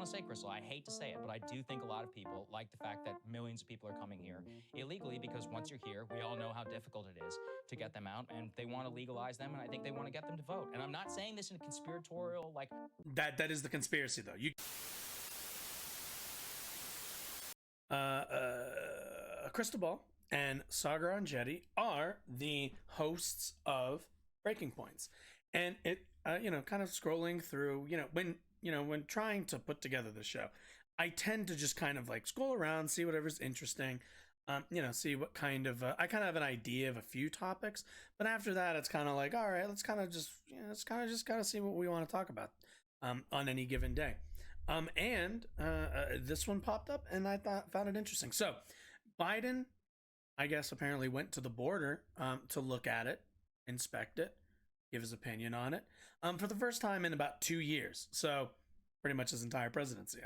want to say, Krystal, I hate to say it, but I do think a lot of people like the fact that millions of people are coming here illegally, because once you're here, we all know how difficult it is to get them out, and they want to legalize them, and I think they want to get them to vote. And I'm not saying this in a conspiratorial, like... That is the conspiracy, though. Krystal Ball and Saagar and Jetty are the hosts of Breaking Points, and it kind of scrolling through, when trying to put together the show, I tend to just kind of like scroll around, see whatever's interesting, see what kind of I kind of have an idea of a few topics, but after that it's kind of like, all right, let's kind of just see what we want to talk about on any given day. And this one popped up, and I found it interesting. So Biden, I guess, apparently went to the border to look at it, inspect it, give his opinion on it for the first time in about 2 years. So pretty much his entire presidency.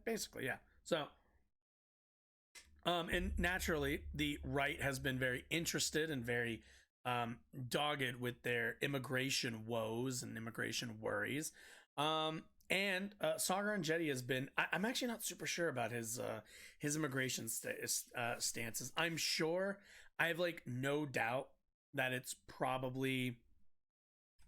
Basically. So and naturally, the right has been very interested and very dogged with their immigration woes and immigration worries. And Saagar and Jetty has been... I'm actually not super sure about his immigration stances. I'm sure, I have like no doubt that it's probably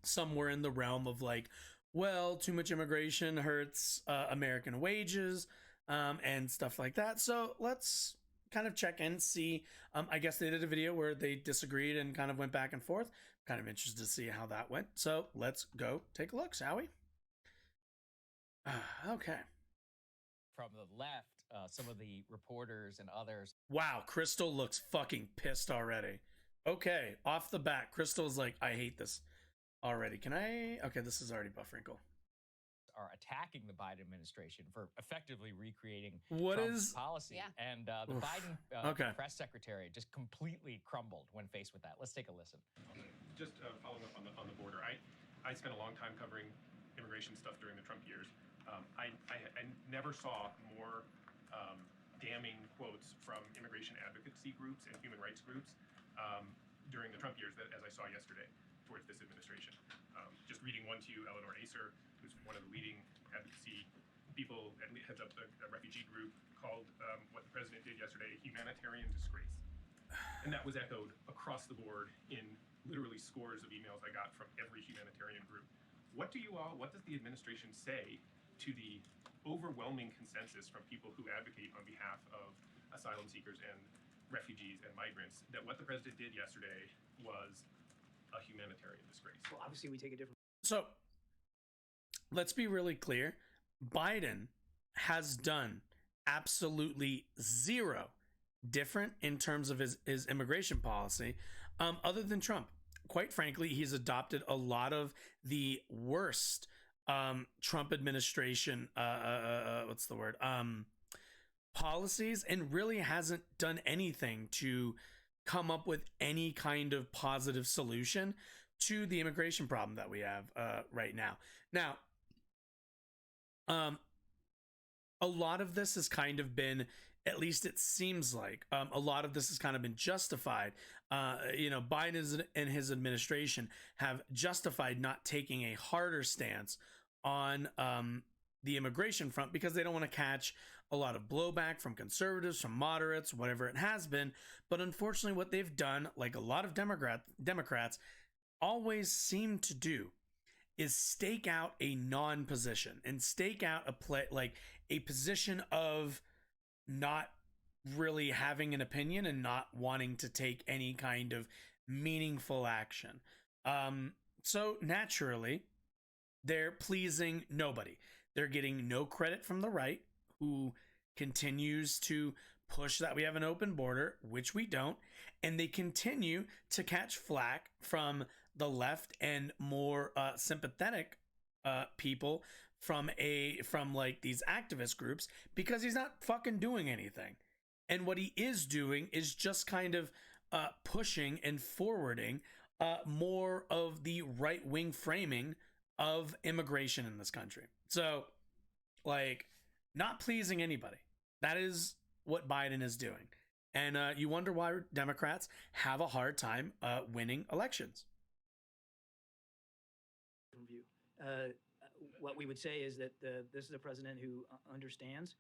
somewhere in the realm of like, well, too much immigration hurts American wages and stuff like that. So let's kind of check in, see. I guess they did a video where they disagreed and kind of went back and forth. Kind of interested to see how that went. So let's go take a look, shall we? Okay. From the left, some of the reporters and others. Wow, Krystal looks fucking pissed already. Okay, off the bat, Krystal's like, I hate this already. Okay, this is already Buffrinkle. Are attacking the Biden administration for effectively recreating Trump's policy. Yeah. And the Biden press secretary just completely crumbled when faced with that. Let's take a listen. Just following up on the border, I spent a long time covering immigration stuff during the Trump years. I never saw more damning quotes from immigration advocacy groups and human rights groups during the Trump years as I saw yesterday towards this administration. Just reading one to you, Eleanor Acer, who's one of the leading advocacy people and heads up a refugee group, called what the president did yesterday a humanitarian disgrace. And that was echoed across the board in literally scores of emails I got from every humanitarian group. What does the administration say to the overwhelming consensus from people who advocate on behalf of asylum seekers and refugees and migrants that what the president did yesterday was a humanitarian disgrace? Well, obviously we take a different... So let's be really clear. Biden has done absolutely zero different in terms of his immigration policy, other than Trump. Quite frankly, he's adopted a lot of the worst Trump administration policies, and really hasn't done anything to come up with any kind of positive solution to the immigration problem that we have right now. Now, a lot of this has kind of been, at least it seems like, a lot of this has kind of been justified. Biden and his administration have justified not taking a harder stance on the immigration front because they don't want to catch a lot of blowback from conservatives, from moderates, whatever it has been. But unfortunately, what they've done, like a lot of Democrats always seem to do, is stake out a non-position and stake out a position of not really having an opinion and not wanting to take any kind of meaningful action. So naturally, they're pleasing nobody. They're getting no credit from the right, who continues to push that we have an open border, which we don't, and they continue to catch flack from the left and more sympathetic people from like these activist groups, because he's not fucking doing anything. And what he is doing is just kind of pushing and forwarding more of the right-wing framing of immigration in this country. So, like, not pleasing anybody. That is what Biden is doing. And you wonder why Democrats have a hard time winning elections. View. what we would say is that this is a president who understands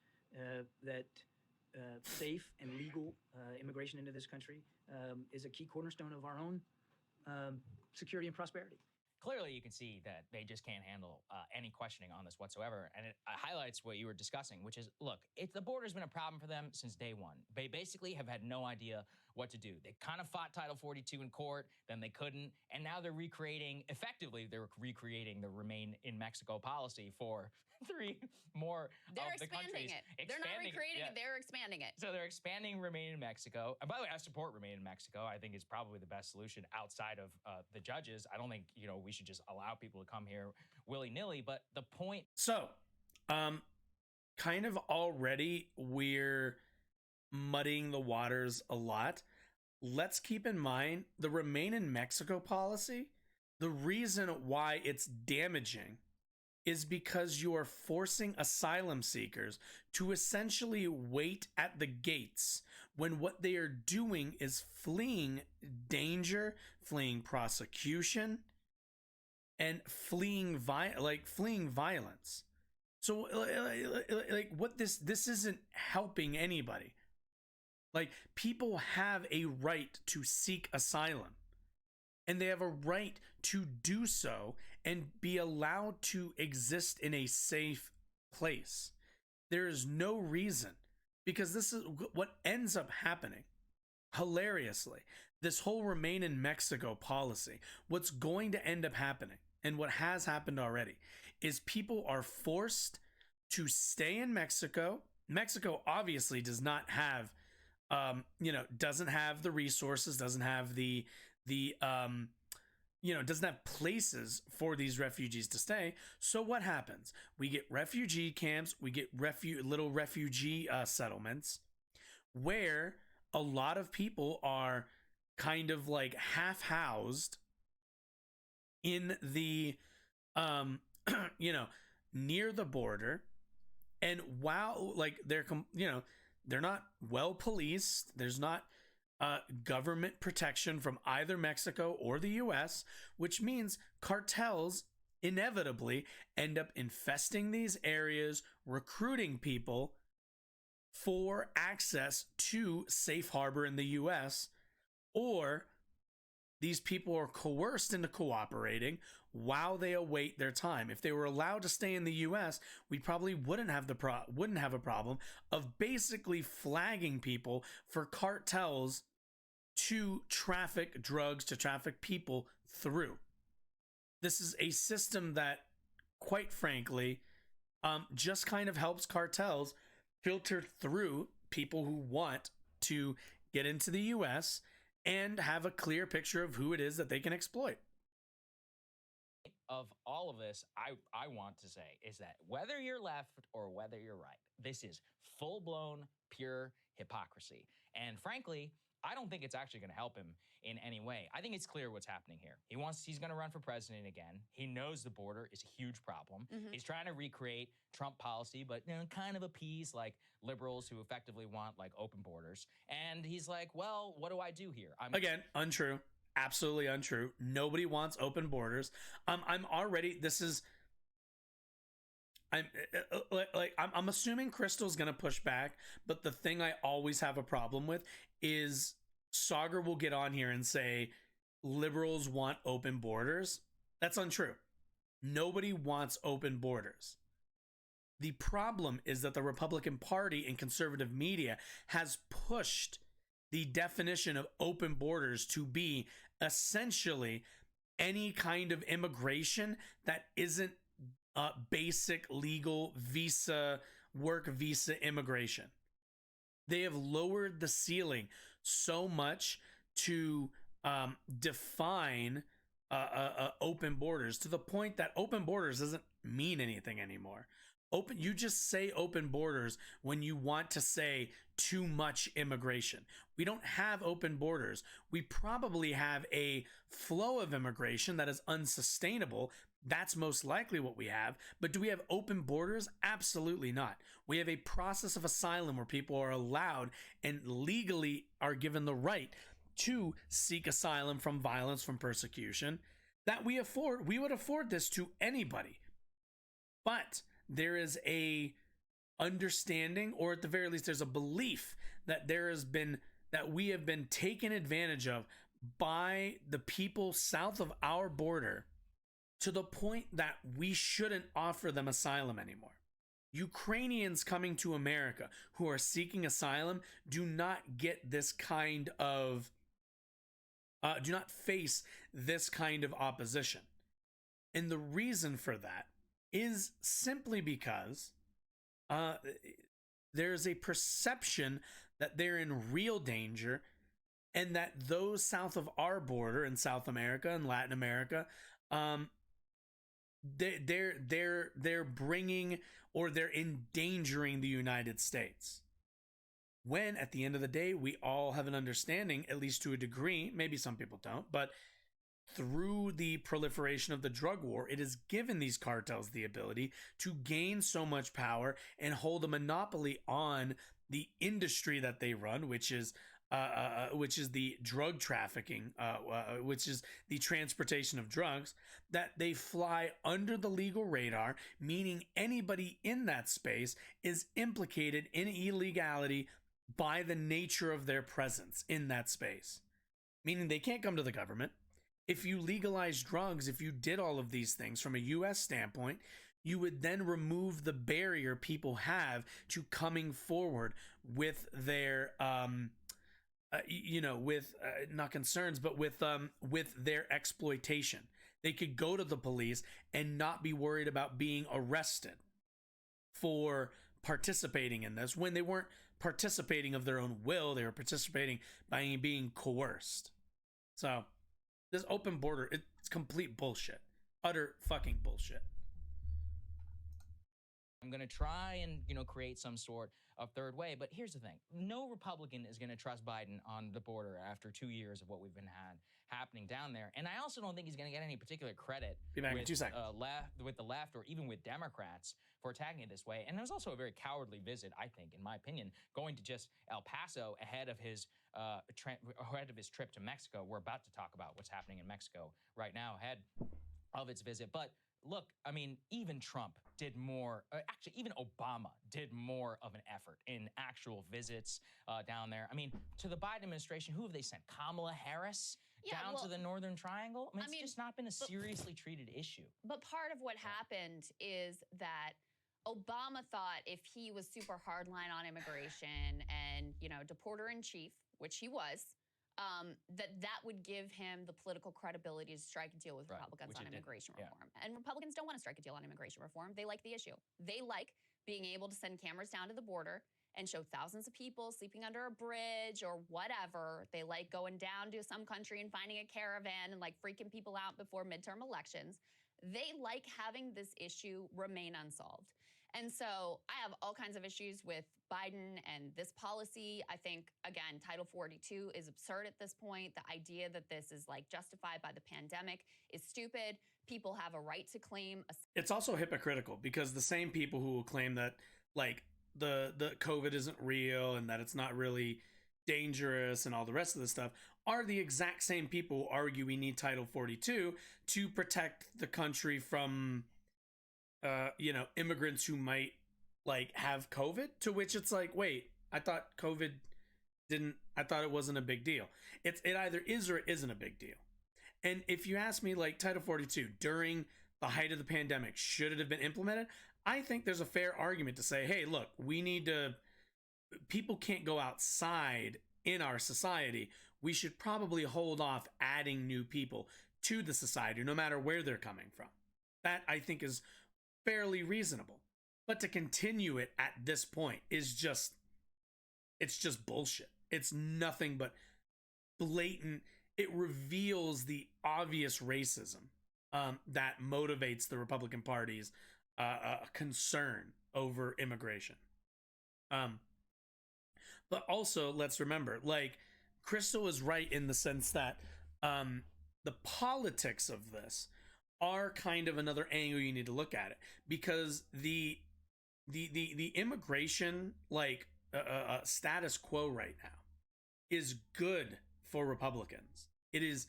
that safe and legal immigration into this country is a key cornerstone of our own security and prosperity. Clearly, you can see that they just can't handle any questioning on this whatsoever. And it highlights what you were discussing, which is, look, the border's been a problem for them since day one. They basically have had no idea what to do. They kind of fought Title 42 in court, then they couldn't. And now they're recreating the Remain in Mexico policy for 3 more They're of the countries. They're not recreating it, they're expanding it. So they're expanding Remain in Mexico. And by the way, I support Remain in Mexico. I think it's probably the best solution outside of the judges. I don't think, we should just allow people to come here willy-nilly. But the point... So, kind of already we're muddying the waters a lot. Let's keep in mind the Remain in Mexico policy. The reason why it's damaging is because you are forcing asylum seekers to essentially wait at the gates when what they are doing is fleeing danger, fleeing prosecution, and fleeing violence. So like what this isn't helping anybody. Like, people have a right to seek asylum, and they have a right to do so and be allowed to exist in a safe place. There is no reason, because this is what ends up happening. Hilariously, this whole Remain in Mexico policy, what's going to end up happening, and what has happened already, is people are forced to stay in Mexico. Mexico obviously does not have doesn't have the resources, doesn't have doesn't have places for these refugees to stay. So what happens? We get refugee camps, we get little refugee settlements where a lot of people are kind of like half-housed in the, near the border. And while they're not well policed, there's not government protection from either Mexico or the US, which means cartels inevitably end up infesting these areas, recruiting people for access to safe harbor in the US, or these people are coerced into cooperating while they await their time. If they were allowed to stay in the US, we probably wouldn't have a problem of basically flagging people for cartels to traffic drugs, to traffic people through. This is a system that, quite frankly, just kind of helps cartels filter through people who want to get into the US and have a clear picture of who it is that they can exploit. Of all of this, I want to say is that whether you're left or whether you're right, this is full-blown, pure hypocrisy. And frankly, I don't think it's actually going to help him in any way. I think it's clear what's happening here. He's going to run for president again. He knows the border is a huge problem. Mm-hmm. He's trying to recreate Trump policy, but kind of appease like liberals who effectively want like open borders. And he's like, well, what do I do here? Again, untrue. Absolutely untrue. Nobody wants open borders. I'm assuming Krystal's gonna push back, but the thing I always have a problem with is Saagar will get on here and say liberals want open borders. That's untrue. Nobody wants open borders. The problem is that the Republican Party and conservative media has pushed the definition of open borders to be essentially any kind of immigration that isn't basic legal work visa immigration. They have lowered the ceiling so much to define open borders, to the point that open borders doesn't mean anything anymore. You just say open borders when you want to say too much immigration. We don't have open borders. We probably have a flow of immigration that is unsustainable. That's most likely what we have. But do we have open borders? Absolutely not. We have a process of asylum where people are allowed and legally are given the right to seek asylum from violence, from persecution, that we would afford this to anybody. but there is a understanding, or at the very least there's a belief that we have been taken advantage of by the people south of our border to the point that we shouldn't offer them asylum anymore. Ukrainians coming to America who are seeking asylum do not get this kind of do not face this kind of opposition. And the reason for that is simply because there's a perception that they're in real danger, and that those south of our border in South America and Latin America, they're bringing, or they're endangering the United States. When at the end of the day, we all have an understanding, at least to a degree, maybe some people don't, but through the proliferation of the drug war, it has given these cartels the ability to gain so much power and hold a monopoly on the industry that they run, which is the drug trafficking, which is the transportation of drugs, that they fly under the legal radar, meaning anybody in that space is implicated in illegality by the nature of their presence in that space, meaning they can't come to the government. If you legalize drugs, if you did all of these things from a US standpoint, you would then remove the barrier people have to coming forward with their not concerns, but with their exploitation. They could go to the police and not be worried about being arrested for participating in this, when they weren't participating of their own will. They were participating by being coerced. So this open border, it's complete bullshit. Utter fucking bullshit. I'm going to try and, create some sort of third way. But here's the thing. No Republican is going to trust Biden on the border after 2 years of what we've been happening down there. And I also don't think he's going to get any particular credit Be back in 2 seconds. With the left or even with Democrats for attacking it this way. And it was also a very cowardly visit, I think, in my opinion, going to just El Paso ahead of his trip to Mexico. We're about to talk about what's happening in Mexico right now ahead of its visit. But look, I mean, even Trump did more, actually, even Obama did more of an effort in actual visits down there. I mean, to the Biden administration, who have they sent? Kamala Harris down to the Northern Triangle? I mean, it's just not been a seriously treated issue. But part of what happened is that Obama thought if he was super hardline on immigration and, deporter in chief, which he was, that would give him the political credibility to strike a deal with Republicans on immigration reform. And Republicans don't want to strike a deal on immigration reform. They like the issue. They like being able to send cameras down to the border and show thousands of people sleeping under a bridge or whatever. They like going down to some country and finding a caravan and freaking people out before midterm elections. They like having this issue remain unsolved. And so I have all kinds of issues with Biden and this policy. I think, again, Title 42 is absurd at this point. The idea that this is justified by the pandemic is stupid. People have a right to claim. It's also hypocritical because the same people who will claim that the COVID isn't real and that it's not really dangerous and all the rest of this stuff are the exact same people who argue we need Title 42 to protect the country from immigrants who might have COVID, to which it's wait, I thought it wasn't a big deal. It either is or it isn't a big deal. And if you ask me, Title 42 during the height of the pandemic, should it have been implemented? I think there's a fair argument to say, hey, look, people can't go outside in our society. We should probably hold off adding new people to the society, no matter where they're coming from. That, I think, is fairly reasonable. But to continue it at this point is just bullshit. It's nothing but blatant. It reveals the obvious racism that motivates the Republican Party's concern over immigration. But also, let's remember, Krystal is right in the sense that the politics of this are kind of another angle you need to look at it, because the immigration status quo right now is good for Republicans. It is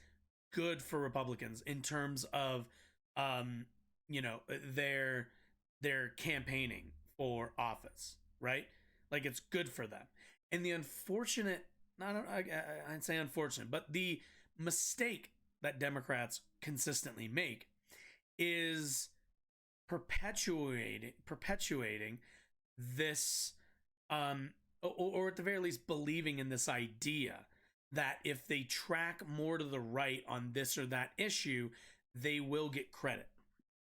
good for Republicans in terms of their they're campaigning for office, right? Like it's good for them. And the unfortunate, I'd say unfortunate, but the mistake that Democrats consistently make is perpetuating this, or at the very least believing in this idea that if they track more to the right on this or that issue, they will get credit.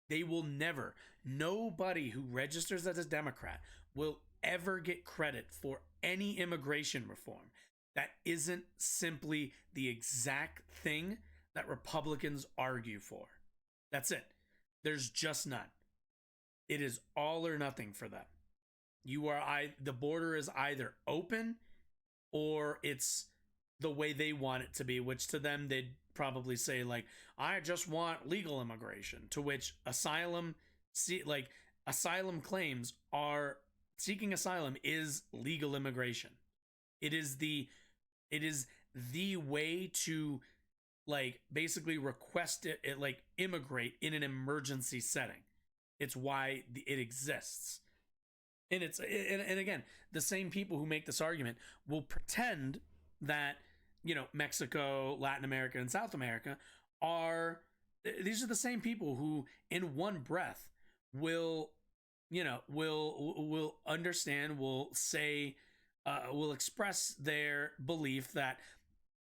They will never. Nobody who registers as a Democrat will ever get credit for any immigration reform that isn't simply the exact thing that Republicans argue for. That's it. There's just none. It is all or nothing for them. The border is either open or it's the way they want it to be, which to them they'd probably say like, I just want legal immigration, to which asylum claims are, seeking asylum is legal immigration. It is the way to like basically request it like immigrate in an emergency setting. It's why it exists. And and again, the same people who make this argument will pretend that, you know, Mexico, Latin America, and South America these are the same people who in one breath will understand, will say, will express their belief that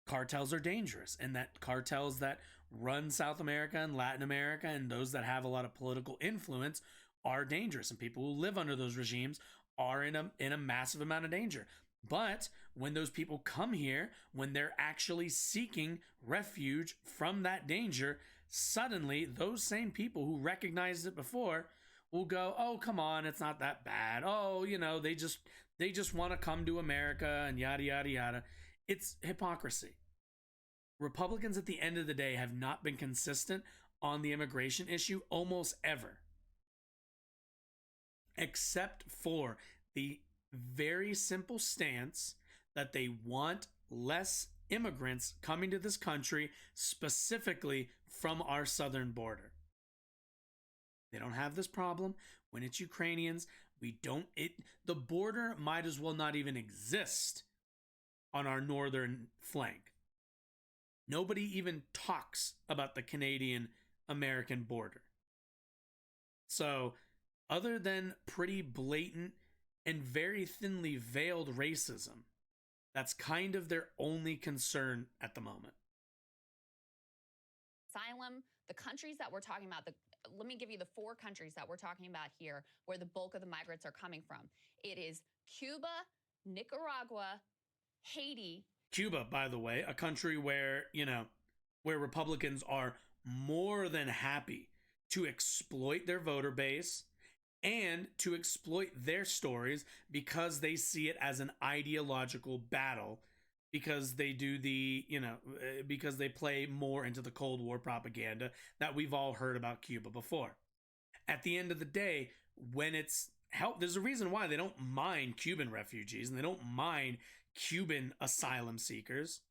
cartels are dangerous and that cartels that run South America and Latin America and those that have a lot of political influence are dangerous, and people who live under those regimes are in a massive amount of danger. But when those people come here, when they're actually seeking refuge from that danger, suddenly those same people who recognized it before will go, oh, come on, it's not that bad. Oh, you know, they just want to come to America and yada, yada, yada. It's hypocrisy. Republicans at the end of the day have not been consistent on the immigration issue almost ever, except for the very simple stance that they want less immigrants coming to this country, specifically from our southern border. They don't have this problem when it's Ukrainians. The border might as well not even exist on our northern flank. Nobody even talks about the Canadian-American border. So, other than pretty blatant and very thinly veiled racism, that's kind of their only concern at the moment. Asylum, the countries that we're talking about, let me give you the 4 countries that we're talking about here where the bulk of the migrants are coming from. It is Cuba, Nicaragua, Haiti. Cuba, by the way, a country where, where Republicans are more than happy to exploit their voter base and to exploit their stories because they see it as an ideological battle, because they do because they play more into the Cold War propaganda that we've all heard about Cuba before. At the end of the day, when it's help, there's a reason why they don't mind Cuban refugees and they don't mind Cuban asylum seekers,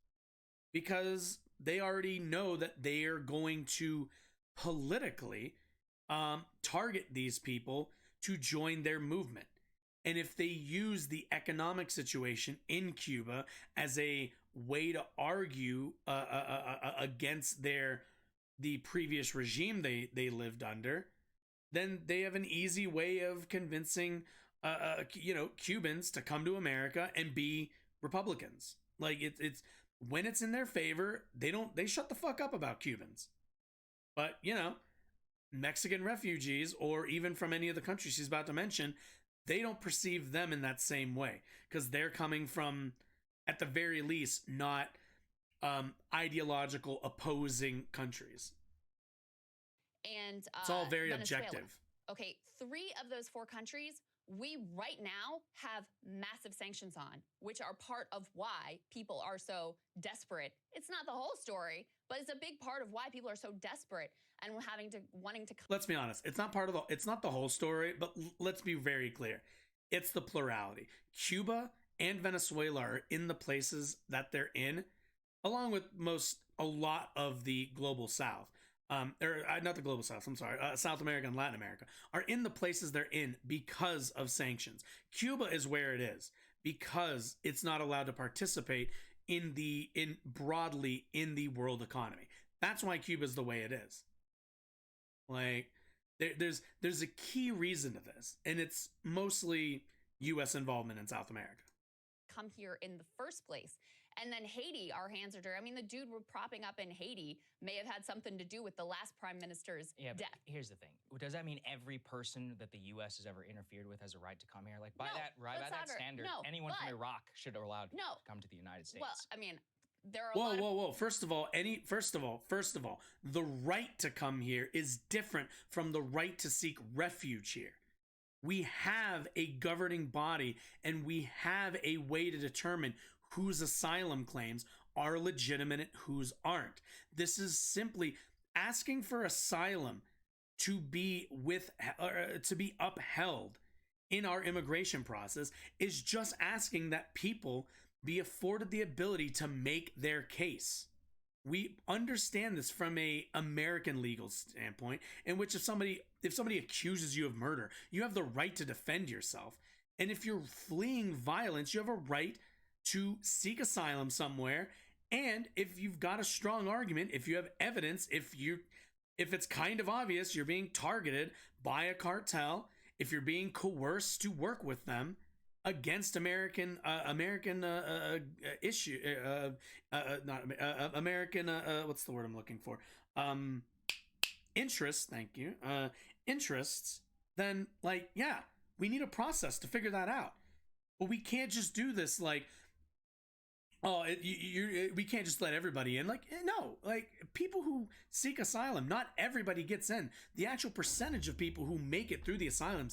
because they already know that they are going to politically target these people to join their movement. And if they use the economic situation in Cuba as a way to argue against the previous regime they lived under, then they have an easy way of convincing Cubans to come to America and be Republicans. Like it's when it's in their favor, they shut the fuck up about Cubans. But Mexican refugees, or even from any of the countries she's about to mention, they don't perceive them in that same way because they're coming from, at the very least, not ideological opposing countries. And it's all very Venezuela. objective. Okay, 3 of those 4 countries we right now have massive sanctions on, which are part of why people are so desperate. It's not the whole story, but it's a big part of why people are so desperate and wanting to. Let's be honest. It's not the whole story, but let's be very clear. It's the plurality. Cuba and Venezuela are in the places that they're in, along with a lot of the global South, not the global south, I'm sorry, South America and Latin America, are in the places they're in because of sanctions. Cuba is where it is because it's not allowed to participate broadly in the world economy. That's why Cuba is the way it is. Like, there's a key reason to this, and it's mostly U.S. involvement in South America. Come here in the first place. And then Haiti, our hands are dirty. I mean, the dude we're propping up in Haiti may have had something to do with the last prime minister's But death. here's the thing. Does that mean every person that the U.S. has ever interfered with has a right to come here? Like, by No, that standard, no, anyone from but- Iraq should be allowed to No. come to the United States. Well, I mean, there are a lot of Whoa. First of all, the right to come here is different from the right to seek refuge here. We have a governing body and we have a way to determine whose asylum claims are legitimate and whose aren't. This is simply asking for asylum to be upheld in our immigration process is just asking that people be afforded the ability to make their case. We understand this from a American legal standpoint, in which if somebody accuses you of murder, you have the right to defend yourself. And if you're fleeing violence, you have a right to seek asylum somewhere. And if you've got a strong argument, if you have evidence, if it's kind of obvious you're being targeted by a cartel, if you're being coerced to work with them against American what's the word I'm looking for? Interests, thank you. Interests, then, like, yeah, we need a process to figure that out. But we can't just do this like, we can't just let everybody in. Like, no, like, people who seek asylum, not everybody gets in. The actual percentage of people who make it through the asylum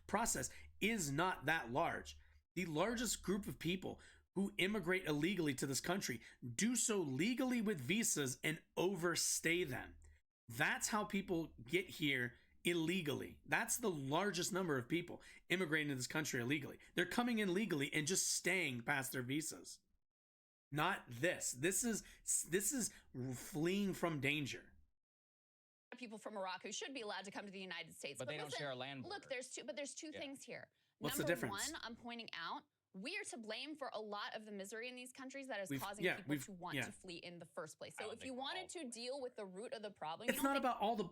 process is not that large. The largest group of people who immigrate illegally to this country do so legally with visas and overstay them. That's how people get here illegally. That's the largest number of people immigrating to this country illegally. They're coming in legally and just staying past their visas. Not this. This is fleeing from danger. people from Iraq who should be allowed to come to the United States. But they don't share a land border. Look, there's two things here. What's the Number difference? one, I'm pointing out, we are to blame for a lot of the misery in these countries that is causing yeah, people to want yeah. to flee in the first place. I So don't if think you we're wanted all to deal with the root of the problem, It's not about all the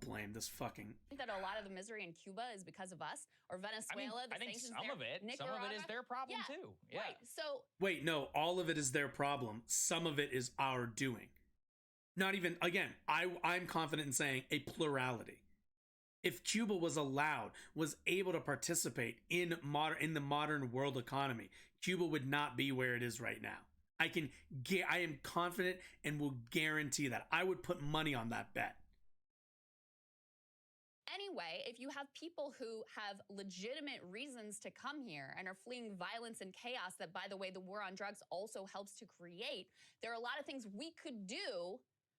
blame. This fucking. think that a lot of the misery in Cuba is because of us or Venezuela. I think sanctions some there, of it is Nicaragua. their problem Yeah, too. Yeah. Right. So Wait, no, all of it is their problem. Some of it is our doing. Not even, again, I'm confident in saying a plurality. If Cuba was able to participate in the modern world economy, Cuba would not be where it is right now. I am confident and will guarantee that. I would put money on that bet. anyway, if you have people who have legitimate reasons to come here and are fleeing violence and chaos that, by the way, the war on drugs also helps to create, there are a lot of things we could do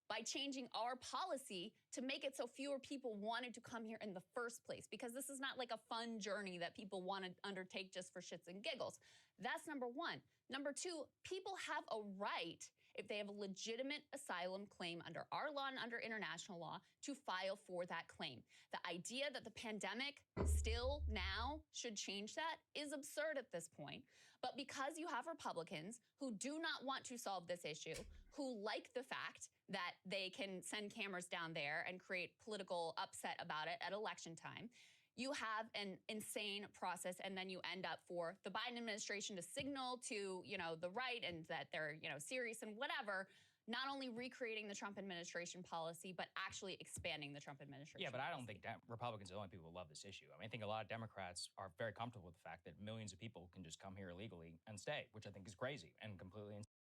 by changing our policy to make it so fewer people wanted to come here in the first place, because this is not like a fun journey that people want to undertake just for shits and giggles. That's number one. Number two, people have a right, if they have a legitimate asylum claim under our law and under international law, to file for that claim. The idea that the pandemic still now should change that is absurd at this point. But because you have Republicans who do not want to solve this issue, who like the fact that they can send cameras down there and create political upset about it at election time, you have an insane process, and then you end up for the Biden administration to signal to, the right and that they're, serious and whatever, not only recreating the Trump administration policy, but actually expanding the Trump administration. Yeah, but I don't policy. think Republicans are the only people who love this issue. I mean, I think a lot of Democrats are very comfortable with the fact that millions of people can just come here illegally and stay, which I think is crazy and completely insane.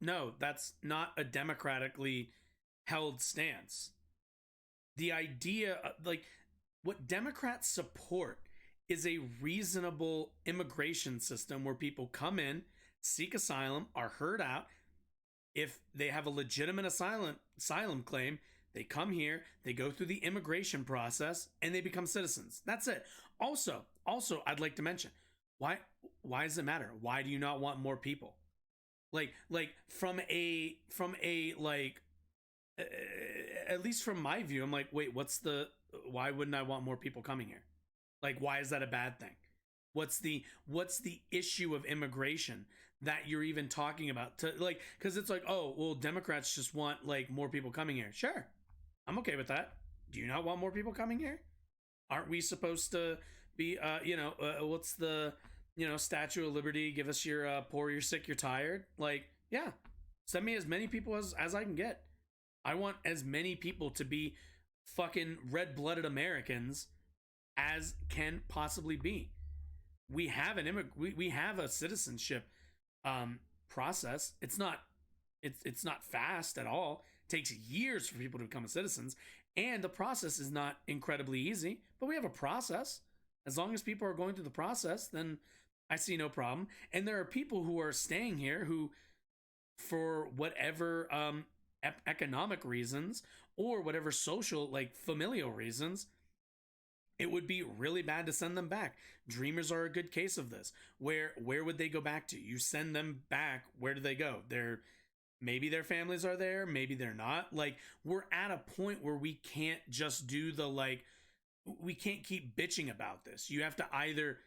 No, that's not a democratically held stance. The idea, what Democrats support is a reasonable immigration system where people come in, seek asylum, are heard out. If they have a legitimate asylum claim, they come here, they go through the immigration process, and they become citizens. That's it. Also, I'd like to mention, why does it matter? Why do you not want more people? Like from a like at least from my view, I'm like, wait, why wouldn't I want more people coming here? Like, why is that a bad thing? What's the issue of immigration that you're even talking about? To like, because it's like, oh, well, Democrats just want like more people coming here. Sure, I'm okay with that. Do you not want more people coming here? Aren't we supposed to be, what's the, Statue of Liberty? Give us your poor, you're sick, you're tired. Like, yeah, send me as many people as I can get. I want as many people to be fucking red-blooded Americans as can possibly be. We have we have a citizenship process. It's not fast at all. It takes years for people to become citizens, and the process is not incredibly easy, but we have a process. As long as people are going through the process, then I see no problem. And there are people who are staying here who, for whatever economic reasons or whatever social, like familial reasons, it would be really bad to send them back. Dreamers are a good case of this. Where would they go back to? You send them back, where do they go? Maybe their families are there, maybe they're not. Like, we're at a point where we can't just do we can't keep bitching about this. You have to either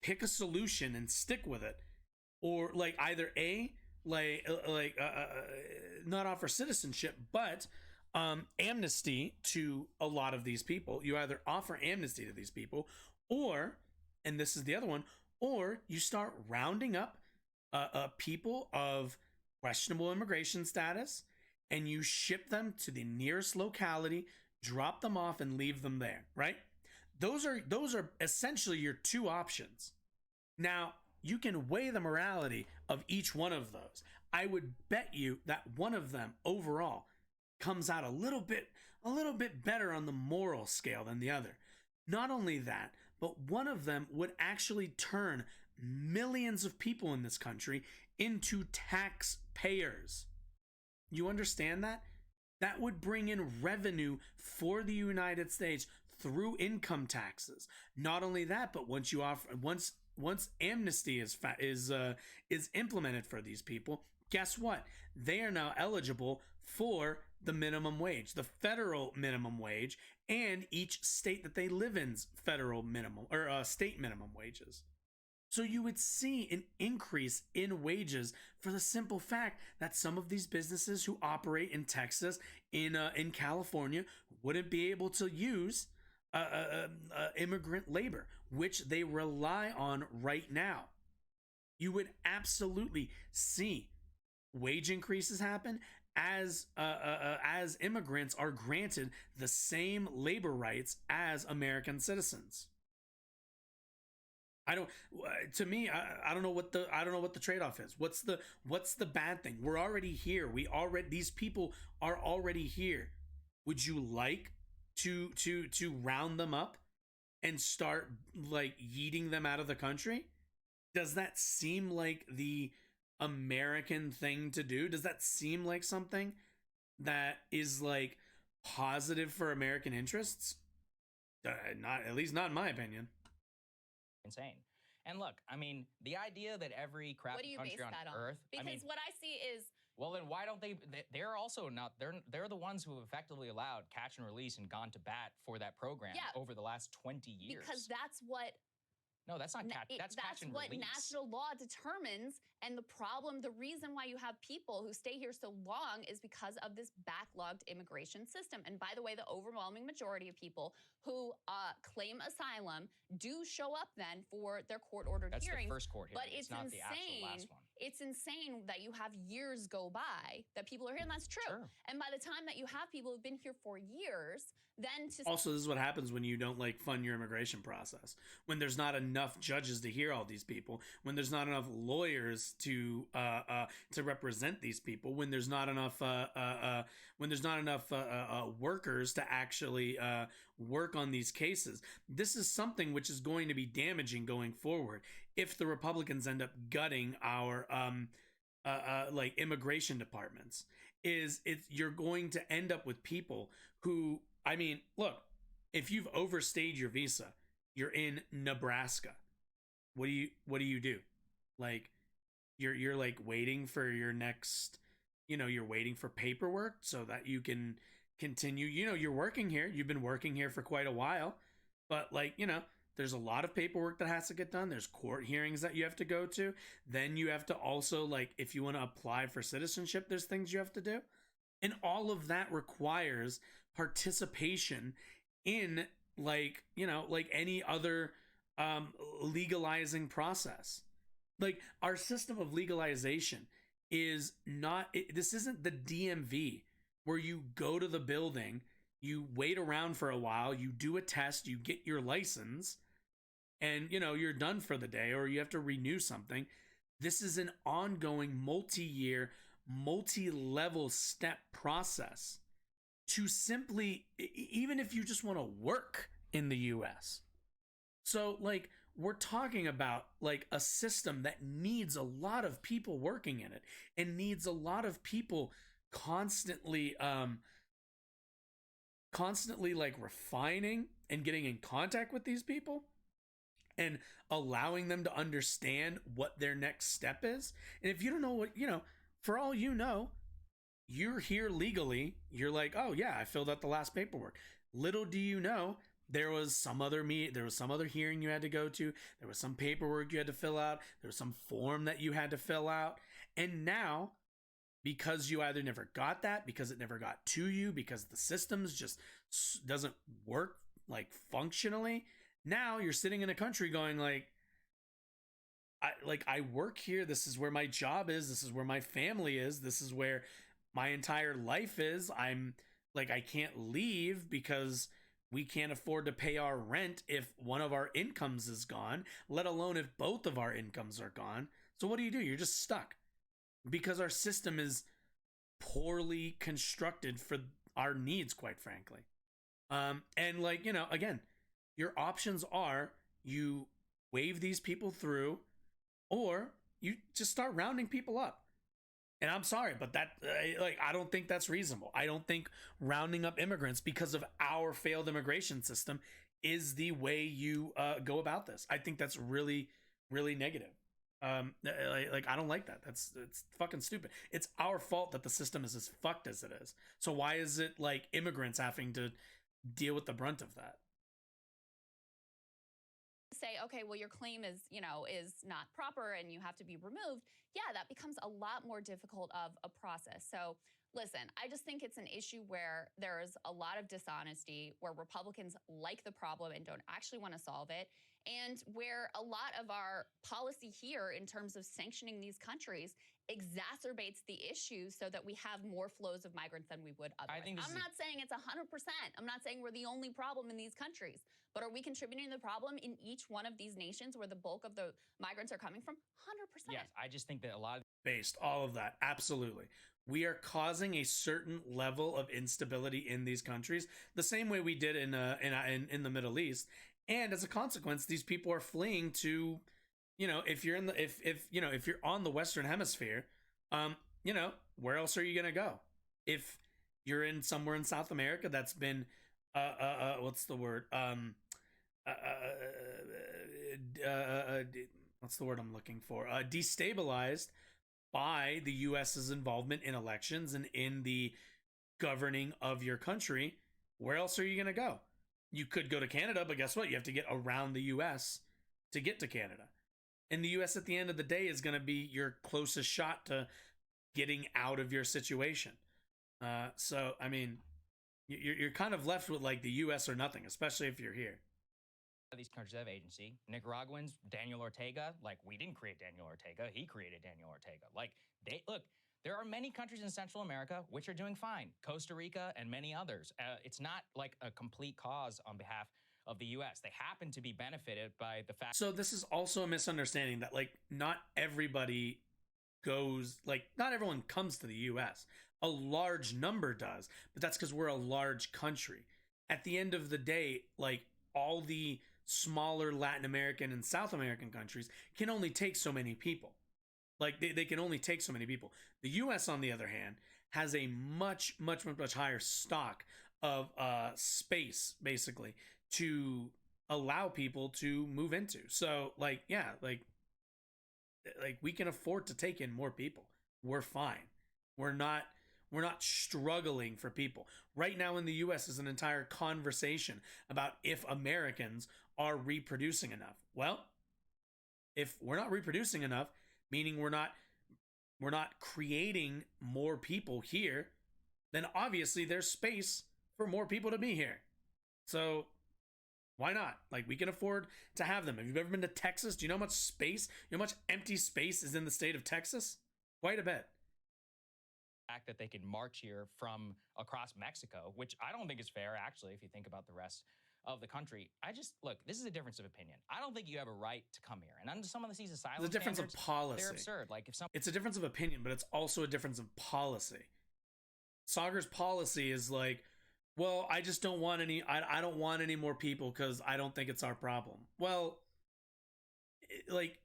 pick a solution and stick with it, or like either not offer citizenship, but amnesty to a lot of these people. You either offer amnesty to these people, or, and this is the other one, or you start rounding up people of questionable immigration status, and you ship them to the nearest locality, drop them off, and leave them there. Right? Those are essentially your two options. Now, you can weigh the morality of each one of those. I would bet you that one of them overall comes out a little bit better on the moral scale than the other. Not only that, but one of them would actually turn millions of people in this country into taxpayers. You understand that? That would bring in revenue for the United States through income taxes. Not only that, but once amnesty is implemented for these people, guess what? They are now eligible for the minimum wage, the federal minimum wage, and each state that they live in's federal minimum or state minimum wages. So you would see an increase in wages for the simple fact that some of these businesses who operate in Texas, in California, wouldn't be able to use immigrant labor, which they rely on right now. You would absolutely see wage increases happen as immigrants are granted the same labor rights as American citizens. I don't know what the trade-off is. What's the bad thing? We're already here. These people are already here. Would you like to round them up and start like yeeting them out of the country? Does that seem like the American thing to do? Does that seem like something that is like positive for American interests? Not, at least not in my opinion. Insane. And look, I mean, the idea that every crappy country on earth, because what I see is, well, then why don't they're also not, they're the ones who have effectively allowed catch and release and gone to bat for that program over the last 20 years. Because that's what No, that's not catch. That's catch and what release. national law determines. And the problem, the reason why you have people who stay here so long is because of this backlogged immigration system. And by the way, the overwhelming majority of people who claim asylum do show up then for their court-ordered hearings. That's the first court hearing. But it's not insane. The actual last one. It's insane that you have years go by that people are here, and that's true. Sure. And by the time that you have people who've been here for years, then to also, this is what happens when you don't like fund your immigration process. When there's not enough judges to hear all these people, when there's not enough lawyers to represent these people, when there's not enough workers to actually work on these cases. This is something which is going to be damaging going forward if the Republicans end up gutting our like immigration departments. You're going to end up with people who, I mean, look, if you've overstayed your visa, you're in Nebraska. What do you do? Like, you're like waiting for your next, you're waiting for paperwork so that you can continue. You're working here, you've been working here for quite a while, but like, there's a lot of paperwork that has to get done. There's court hearings that you have to go to. Then you have to also, like, if you want to apply for citizenship, there's things you have to do. And all of that requires participation in, like, like any other legalizing process. Like, our system of legalization is not, this isn't the DMV where you go to the building, you wait around for a while, you do a test, you get your license, and you're done for the day, or you have to renew something. This is an ongoing multi-year, multi-level step process to simply, even if you just want to work in the US. So, like, we're talking about like a system that needs a lot of people working in it, and needs a lot of people constantly like refining and getting in contact with these people and allowing them to understand what their next step is. And if you don't know what, for all you're here legally, you're like, oh yeah, I filled out the last paperwork. Little do you know, there was some other hearing you had to go to, there was some paperwork you had to fill out, there was some form that you had to fill out. And now, because you either never got that, because it never got to you, because the systems just doesn't work like functionally, now you're sitting in a country going like, I work here, this is where my job is, this is where my family is, this is where my entire life is. I'm like, I can't leave because we can't afford to pay our rent if one of our incomes is gone, let alone if both of our incomes are gone. So what do? You're just stuck because our system is poorly constructed for our needs, quite frankly. And like, again, your options are you wave these people through, or you just start rounding people up. And I'm sorry, but that, I don't think that's reasonable. I don't think rounding up immigrants because of our failed immigration system is the way you go about this. I think that's really, really negative. I don't like that. It's fucking stupid. It's our fault that the system is as fucked as it is. So why is it like immigrants having to deal with the brunt of that? Say, okay, well, your claim is, is not proper and you have to be removed. Yeah, that becomes a lot more difficult of a process. So listen, I just think it's an issue where there's a lot of dishonesty, where Republicans like the problem and don't actually want to solve it, and where a lot of our policy here in terms of sanctioning these countries exacerbates the issue so that we have more flows of migrants than we would otherwise. I'm not saying it's 100%. I'm not saying we're the only problem in these countries, but are we contributing to the problem in each one of these nations where the bulk of the migrants are coming from? 100%. Yes, I just think that a lot of based all of that, absolutely. We are causing a certain level of instability in these countries, the same way we did in the Middle East, and as a consequence, these people are fleeing to, if you're in the if you're on the Western Hemisphere, where else are you gonna go? If you're in somewhere in South America that's been what's the word what's the word I'm looking for, destabilized by the US's involvement in elections and in the governing of your country, where else are you gonna go? You could go to Canada, but guess what? You have to get around the US to get to Canada. And the US at the end of the day is going to be your closest shot to getting out of your situation. So, I mean, you're kind of left with like the US or nothing, especially if you're here. These countries have agency. Nicaraguans, Daniel Ortega, like, we didn't create Daniel Ortega. He created Daniel Ortega. Like, look, there are many countries in Central America which are doing fine. Costa Rica and many others. It's not like a complete cause on behalf of the US. They happen to be benefited by the fact. So this is also a misunderstanding that like not everybody goes, like not everyone comes to the US. A large number does, but that's because we're a large country. At the end of the day, like all the smaller Latin American and South American countries can only take so many people. Like they can only take so many people. The US, on the other hand, has a much higher stock of space, basically, to allow people to move into. So like, yeah, like like we can afford to take in more people. We're fine. We're not struggling for people. Right now in the US is an entire conversation about if Americans are reproducing enough. Well, if we're not reproducing enough, meaning we're not creating more people here, then obviously there's space for more people to be here. So why not? Like, we can afford to have them. Have you ever been to Texas? Do you know how much space, you know how much empty space is in the state of Texas? Quite a bit. Fact that they can march here from across Mexico, which I don't think is fair, actually, if you think about the rest of the country. Look, this is a difference of opinion. I don't think you have a right to come here. And under some of these asylum It's a difference of standards, policy. they're absurd. Like, it's a difference of opinion, but it's also a difference of policy. Saagar's policy is like, well, I just don't want any, I don't want any more people because I don't think it's our problem. Well, like,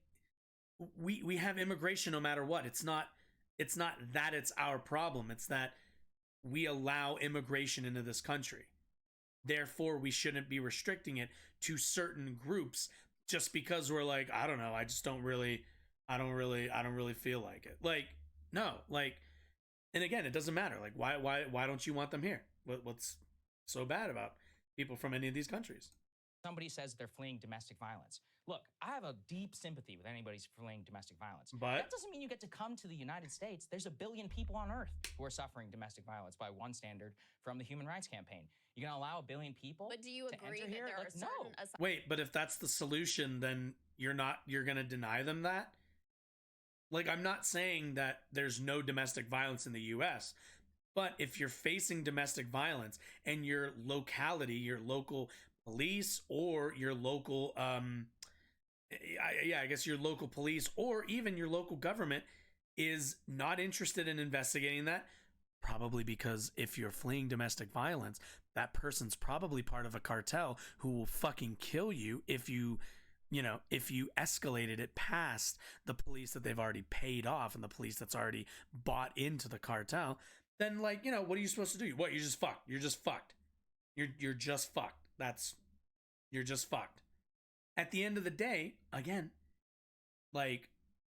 we have immigration no matter what. It's not that it's our problem. It's that we allow immigration into this country. Therefore, we shouldn't be restricting it to certain groups just because we're like, I don't know, I don't really feel like it. Like, no, like, and again, it doesn't matter. Like, why don't you want them here? What's so bad about people from any of these countries? Somebody says they're fleeing domestic violence. Look, I have a deep sympathy with anybody who's fleeing domestic violence. But that doesn't mean you get to come to the United States. There's 1 billion people on Earth who are suffering domestic violence by one standard from the Human Rights Campaign. You're going to allow 1 billion people But do you to agree enter that here? there are Like, certain no. wait, but if that's the solution, then you're going to deny them that? Like, I'm not saying that there's no domestic violence in the US, but if you're facing domestic violence and your locality, your local police or your local, I guess your local police or even your local government is not interested in investigating that, probably because if you're fleeing domestic violence, that person's probably part of a cartel who will fucking kill you if you escalated it past the police that they've already paid off and the police that's already bought into the cartel. Then, like, what are you supposed to do? What, you're just fucked. You're just fucked. You're just fucked. You're just fucked. At the end of the day, again, like,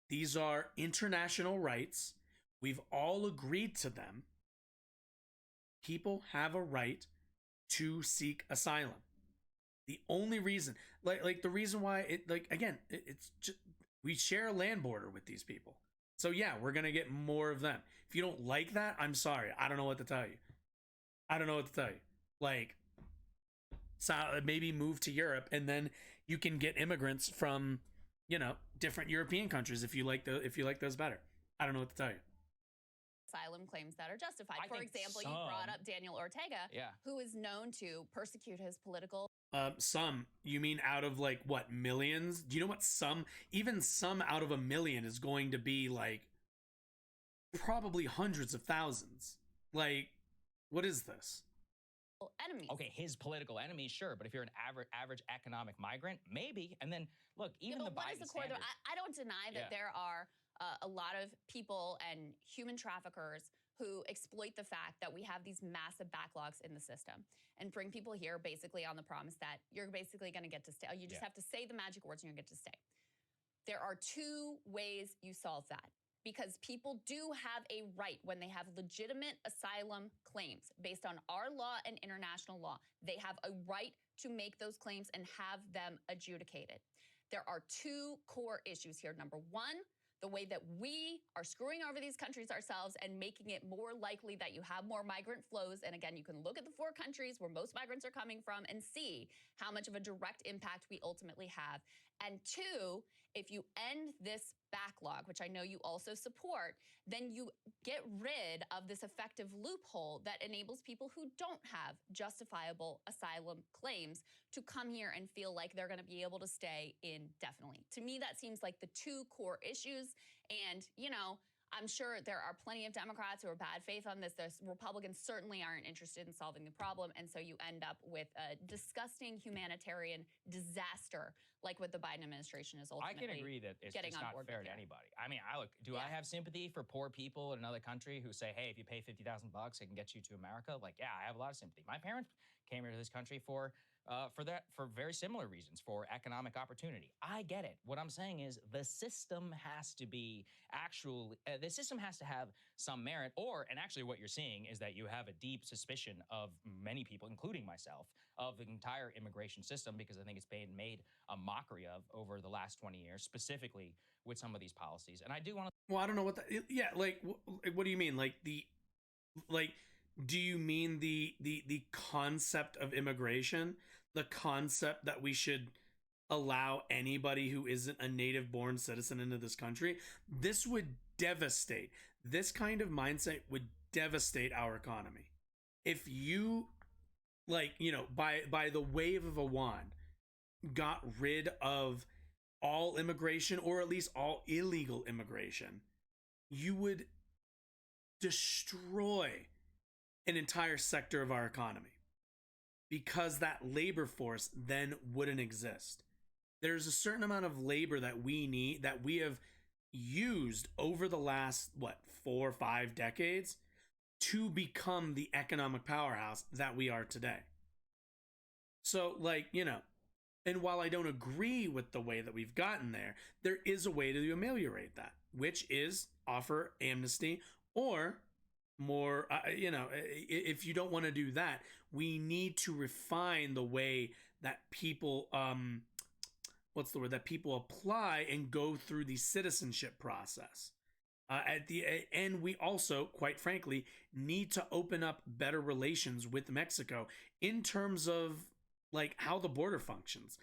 these are international rights. We've all agreed to them. People have a right to seek asylum. The only reason, like the reason why it's just, we share a land border with these people. So yeah, we're going to get more of them. If you don't like that, I'm sorry. I don't know what to tell you. Like, so maybe move to Europe and then you can get immigrants from, different European countries if you like those better. I don't know what to tell you. Asylum claims that are justified. I For think example, you some- brought up Daniel Ortega, Yeah. who is known to persecute his political Some, you mean out of like what, millions? Do you know what even some out of 1 million is going to be like probably hundreds of thousands? Like, what is this? enemies. Okay, his political enemies, sure, but if you're an average economic migrant, maybe. And then look, even Yeah, the but what is Biden the core? standard. I don't deny that Yeah. there are a lot of people and human traffickers who exploit the fact that we have these massive backlogs in the system and bring people here basically on the promise that you're basically going to get to stay. You just Yeah. have to say the magic words and you'll get to stay. There are 2 ways you solve that, because people do have a right when they have legitimate asylum claims based on our law and international law. They have a right to make those claims and have them adjudicated. There are 2 core issues here. Number 1, the way that we are screwing over these countries ourselves and making it more likely that you have more migrant flows. And again, you can look at the 4 countries where most migrants are coming from and see how much of a direct impact we ultimately have. And 2, if you end this backlog, which I know you also support, then you get rid of this effective loophole that enables people who don't have justifiable asylum claims to come here and feel like they're going to be able to stay indefinitely. To me, that seems like the 2 core issues. And, I'm sure there are plenty of Democrats who are bad faith on this. The Republicans certainly aren't interested in solving the problem. And so you end up with a disgusting humanitarian disaster like what the Biden administration is I ultimately can agree that it's getting just on not board fair with to here. anybody. I mean, do I Yeah. have sympathy for poor people in another country who say, hey, if you pay $50,000, it can get you to America? Like, yeah, I have a lot of sympathy. My parents came here to this country for for very similar reasons, for economic opportunity. I get it. What I'm saying is the system has to be the system has to have some merit, and actually what you're seeing is that you have a deep suspicion of many people, including myself, of the entire immigration system, because I think it's been made a mockery of over the last 20 years, specifically with some of these policies. And I do want to. Well, I don't know what that. Yeah, like what do you mean? Like do you mean the concept of immigration, the concept that we should allow anybody who isn't a native born citizen into this country? This would devastate. This kind of mindset would devastate our economy. If you, like, you know, by the wave of a wand, got rid of all immigration, or at least all illegal immigration, you would destroy an entire sector of our economy, because that labor force then wouldn't exist. There's a certain amount of labor that we need, that we have used over the last 4 or 5 decades to become the economic powerhouse that we are today. So, like, you know, and while I don't agree with the way that we've gotten there is a way to ameliorate that, which is offer amnesty, or more, you know, if you don't want to do that, we need to refine the way that people, that people apply and go through the citizenship process. At the end, we also, quite frankly, need to open up better relations with Mexico in terms of, like, how the border functions.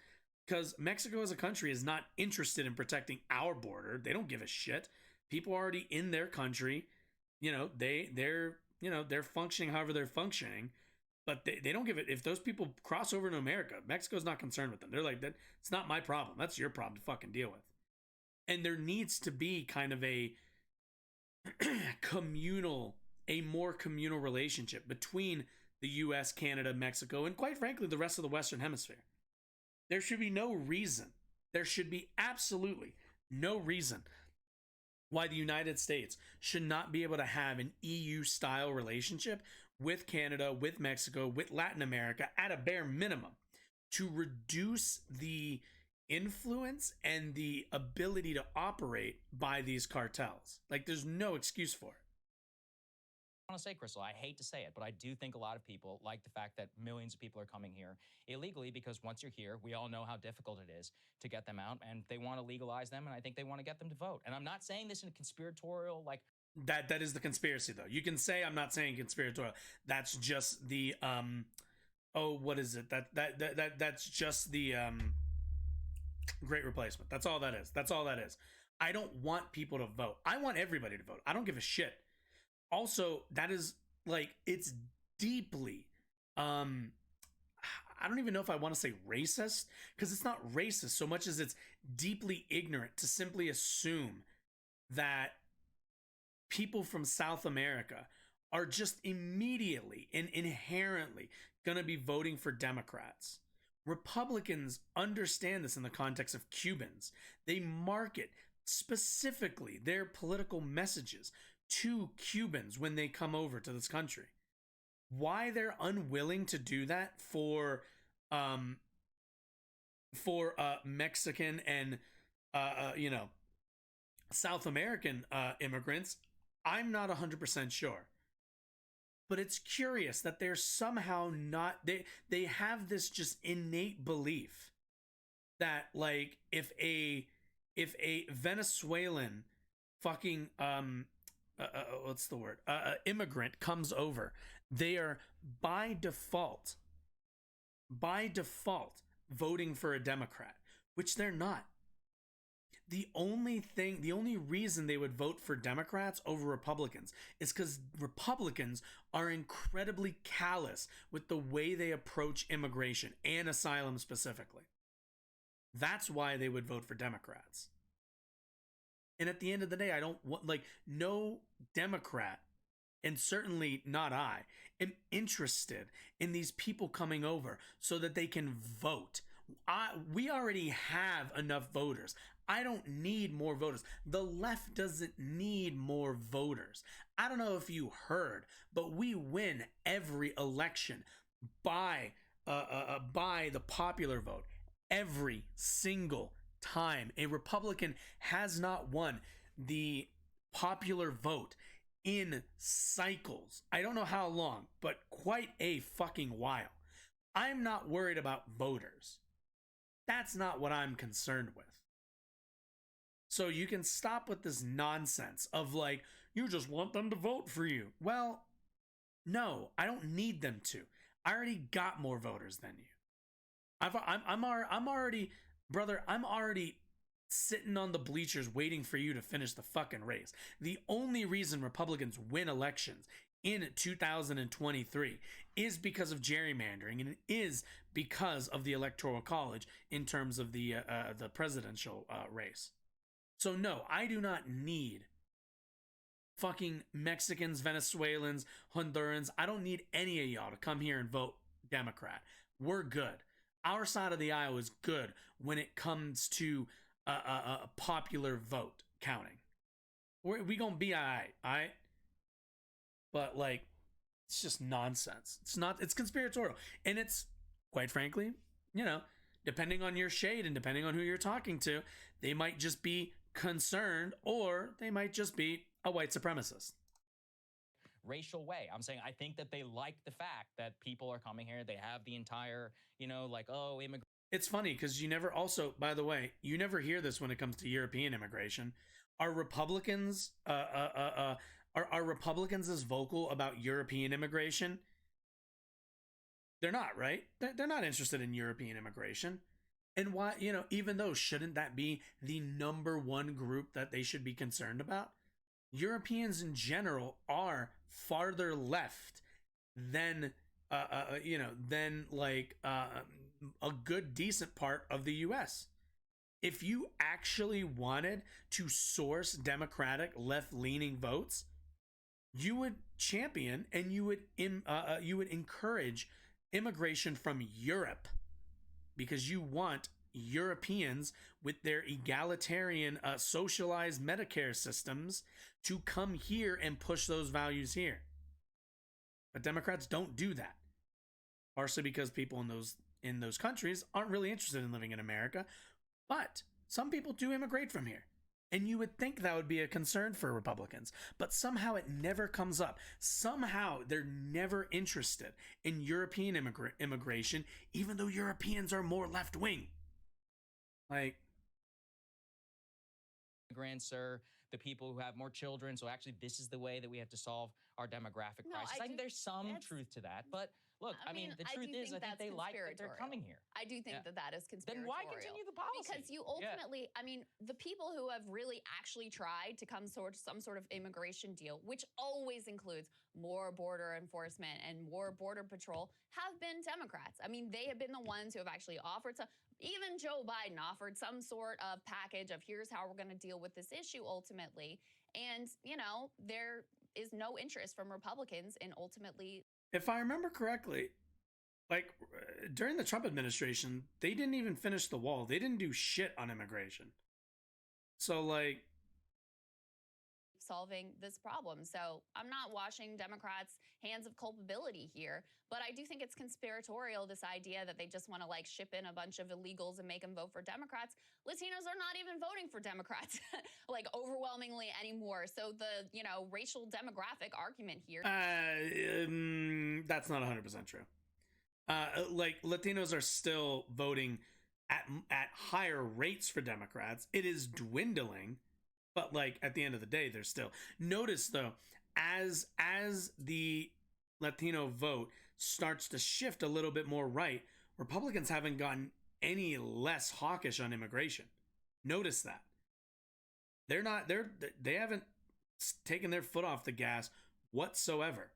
Because Mexico as a country is not interested in protecting our border. They don't give a shit. People are already in their country. You know, they're functioning however they're functioning, but they don't give it. If those people cross over to America, Mexico's not concerned with them. They're like, that it's not my problem. That's your problem to fucking deal with. And there needs to be kind of a more communal relationship between the US, Canada, Mexico, and quite frankly, the rest of the Western Hemisphere. There should be no reason. There should be absolutely no reason why the United States should not be able to have an EU-style relationship with Canada, with Mexico, with Latin America, at a bare minimum, to reduce the influence and the ability to operate by these cartels. Like, there's no excuse for it. I want to say, Krystal, I hate to say it, but I do think a lot of people like the fact that millions of people are coming here illegally, because once you're here, we all know how difficult it is to get them out, and they want to legalize them, and I think they want to get them to vote. And I'm not saying this in a conspiratorial, like... That is the conspiracy, though. You can say I'm not saying conspiratorial. That's just the, what is it? That's just the, Great Replacement. That's all that is. That's all that is. I don't want people to vote. I want everybody to vote. I don't give a shit. Also, that is, like, it's deeply, I don't even know if I want to say racist, because it's not racist so much as it's deeply ignorant to simply assume that people from South America are just immediately and inherently going to be voting for Democrats. Republicans understand this in the context of Cubans. They market specifically their political messages to Cubans when they come over to this country. Why they're unwilling to do that for Mexican and South American immigrants, I'm not 100% sure. But it's curious that they're somehow not, they have this just innate belief that, like, if a Venezuelan fucking immigrant comes over, they are by default voting for a Democrat, which they're not. The only reason they would vote for Democrats over Republicans is because Republicans are incredibly callous with the way they approach immigration and asylum specifically. That's why they would vote for Democrats. And at the end of the day, I don't want, like, no Democrat, and certainly not I, am interested in these people coming over so that they can vote. We already have enough voters. I don't need more voters. The left doesn't need more voters. I don't know if you heard, but we win every election by by the popular vote. Every single time a Republican has not won the popular vote in cycles, I don't know how long, but quite a fucking while. I'm not worried about voters. That's not what I'm concerned with. So you can stop with this nonsense of like, you just want them to vote for you. Well, no, I don't need them to. I already got more voters than you. I'm already, brother, I'm already sitting on the bleachers waiting for you to finish the fucking race. The only reason Republicans win elections in 2023 is because of gerrymandering, and it is because of the Electoral College in terms of the presidential race. So no, I do not need fucking Mexicans, Venezuelans, Hondurans. I don't need any of y'all to come here and vote Democrat. We're good. Our side of the aisle is good when it comes to a popular vote counting. We gonna be all right? But like, it's just nonsense. It's conspiratorial. And it's, quite frankly, you know, depending on your shade and depending on who you're talking to, they might just be concerned or they might just be a white supremacist. Racial way. I'm saying I think that they like the fact that people are coming here. They have the entire, you know, like, oh, immigrant. It's funny because you never also, by the way, you never hear this when it comes to European immigration. Are Republicans are Republicans as vocal about European immigration? They're not, right? They're not interested in European immigration. And why, you know, even though shouldn't that be the number one group that they should be concerned about? Europeans in general are farther left than you know, than like a good decent part of the US. If you actually wanted to source Democratic left-leaning votes, you would champion and you would encourage immigration from Europe, because you want Europeans with their egalitarian socialized Medicare systems to come here and push those values here. But Democrats don't do that, partially because people in those countries aren't really interested in living in America. But some people do immigrate from here. And you would think that would be a concern for Republicans, but somehow it never comes up. Somehow they're never interested in European immigration, even though Europeans are more left-wing. Like, immigrants are the people who have more children. So actually, this is the way that we have to solve our demographic No, crisis. I think there's some truth to that. But look, I mean, the truth is, I think they like that they're coming here. I do think that is conspiratorial. Then why continue the policy? Because you ultimately, I mean, the people who have really actually tried to come to some sort of immigration deal, which always includes more border enforcement and more border patrol, have been Democrats. I mean, they have been the ones who have actually offered some. Even Joe Biden offered some sort of package of here's how we're going to deal with this issue ultimately. And, you know, there is no interest from Republicans in ultimately. If I remember correctly, like during the Trump administration, they didn't even finish the wall. They didn't do shit on immigration. So like, solving this problem. So I'm not washing Democrats' hands of culpability here, but I do think it's conspiratorial, this idea that they just want to like ship in a bunch of illegals and make them vote for Democrats. Latinos are not even voting for Democrats like overwhelmingly anymore. So the, you know, racial demographic argument here. That's not 100% true. Like Latinos are still voting at higher rates for Democrats. It is dwindling. But like at the end of the day, they're still. Notice though, as the Latino vote starts to shift a little bit more right, Republicans haven't gotten any less hawkish on immigration. Notice that. They haven't taken their foot off the gas whatsoever.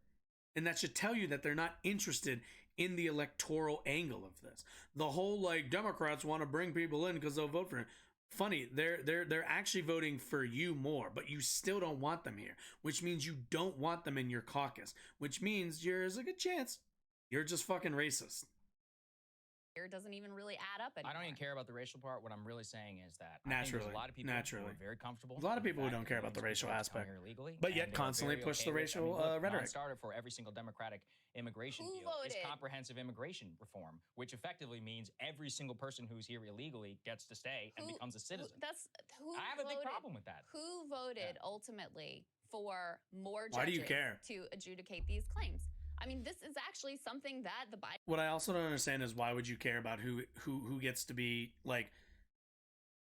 And that should tell you that they're not interested in the electoral angle of this. The whole like Democrats want to bring people in because they'll vote for it. Funny, they're actually voting for you more, but you still don't want them here, which means you don't want them in your caucus, which means there's a good chance you're just fucking racist. here doesn't even really add up anymore. I don't even care about the racial part. What I'm really saying is that I think Naturally, there's a lot of people naturally. who are very comfortable. A lot of with the people who fact don't that care about the millions of racial people come aspect, here illegally, but yet and they're constantly very push the okay with- racial look, rhetoric. Non-starter for every single Democratic immigration Who deal is voted? comprehensive immigration reform, which effectively means every single person who's here illegally gets to stay and becomes a citizen. Who I have a big voted- problem with that. Who voted ultimately for more judges Why do you care? to adjudicate these claims? I mean, this is actually something that the Biden What I also don't understand is why would you care about who gets to be like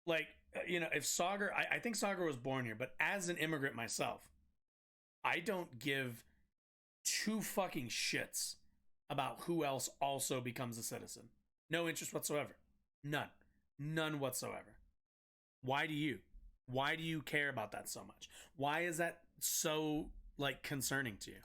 if Saagar, I think Saagar was born here, but as an immigrant myself, I don't give two fucking shits about who else also becomes a citizen. No interest whatsoever. None whatsoever. Why do you? Why do you care about that so much? Why is that so like concerning to you?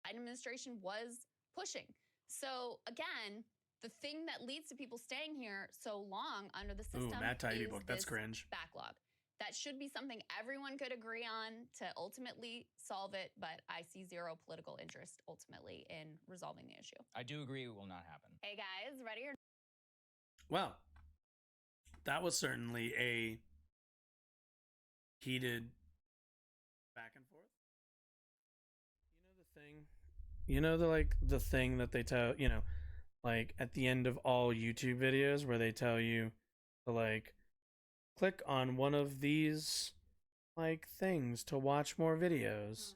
administration was pushing. So again, the thing that leads to people staying here so long under the system Ooh, Matt Taibbi is book. That's this cringe. backlog. That should be something everyone could agree on to ultimately solve it, but I see zero political interest ultimately in resolving the issue. I do agree it will not happen. Hey guys, ready or Well, that was certainly a heated back and forth. You know the thing that they tell, like at the end of all YouTube videos where they tell you to like click on one of these like things to watch more videos.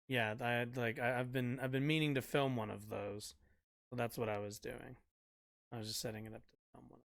Yeah, I've been meaning to film one of those. So that's what I was doing. I was just setting it up to film one.